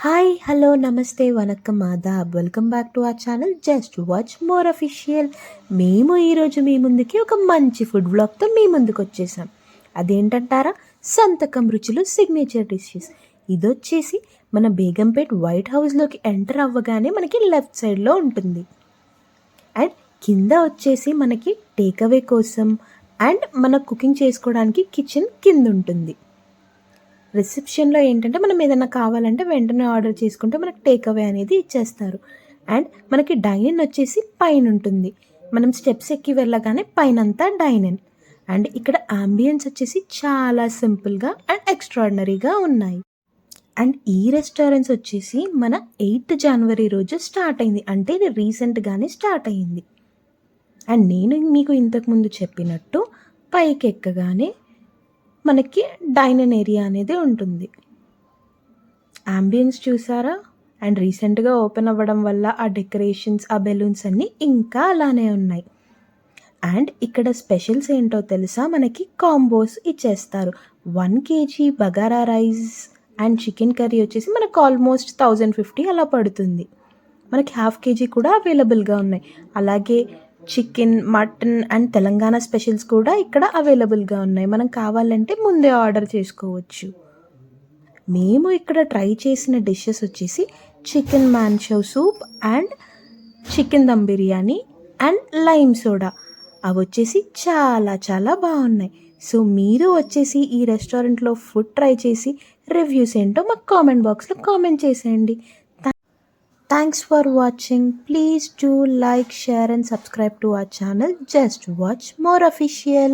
Hi hello నమస్తే వనక్కం ఆదాబ్ welcome back to our channel just watch more official. మేము ఈరోజు మీ ముందుకి ఒక మంచి ఫుడ్ వ్లాగ్తో మీ ముందుకు వచ్చేసాం. అదేంటంటారా, సంతకం రుచులు సిగ్నేచర్ డిషెస్. ఇది వచ్చేసి మన బేగంపేట్ వైట్ హౌస్లోకి ఎంటర్ అవ్వగానే మనకి లెఫ్ట్ సైడ్లో ఉంటుంది. అండ్ కింద వచ్చేసి మనకి టేక్అవే కోసం అండ్ మన కుకింగ్ చేసుకోవడానికి కిచెన్ కింద ఉంటుంది. రిసెప్షన్లో ఏంటంటే మనం ఏదైనా కావాలంటే వెంటనే ఆర్డర్ చేసుకుంటే మనకి టేక్అవే అనేది ఇచ్చేస్తారు. అండ్ మనకి డైనిన్ వచ్చేసి పైన ఉంటుంది. మనం స్టెప్స్ ఎక్కి వెళ్ళగానే పైనంతా డైనిన్. అండ్ ఇక్కడ అంబియన్స్ వచ్చేసి చాలా సింపుల్గా అండ్ ఎక్స్ట్రాడినరీగా ఉన్నాయి. అండ్ ఈ రెస్టారెంట్స్ వచ్చేసి మన 8 జనవరి రోజు స్టార్ట్ అయింది. అంటే ఇది రీసెంట్గానే స్టార్ట్ అయ్యింది. అండ్ నేను మీకు ఇంతకుముందు చెప్పినట్టు పైకి ఎక్కగానే మనకి డైనింగ్ ఏరియా అనేది ఉంటుంది. అంబియన్స్ చూసారా? అండ్ రీసెంట్గా ఓపెన్ అవ్వడం వల్ల ఆ డెకరేషన్స్, ఆ బెలూన్స్ అన్నీ ఇంకా అలానే ఉన్నాయి. అండ్ ఇక్కడ స్పెషల్స్ ఏంటో తెలుసా, మనకి కాంబోస్ ఇచ్చేస్తారు. 1 kg bagara rice and chicken curry వచ్చేసి మనకు ఆల్మోస్ట్ 1050 అలా పడుతుంది. మనకి 1/2 kg కూడా అవైలబుల్గా ఉన్నాయి. అలాగే chicken, mutton and Telangana specials కూడా ఇక్కడ అవైలబుల్గా ఉన్నాయి. మనం కావాలంటే ముందే ఆర్డర్ చేసుకోవచ్చు. మేము ఇక్కడ ట్రై చేసిన డిషెస్ వచ్చేసి chicken manchow soup and chicken dum biryani and lime soda. అవి వచ్చేసి చాలా చాలా బాగున్నాయి. సో మీరు వచ్చేసి ఈ రెస్టారెంట్లో ఫుడ్ ట్రై చేసి రివ్యూస్ ఏంటో మాకు కామెంట్ బాక్స్లో కామెంట్ చేసేయండి. Thanks for watching. Please do like, share and subscribe to our channel. Just watch more official.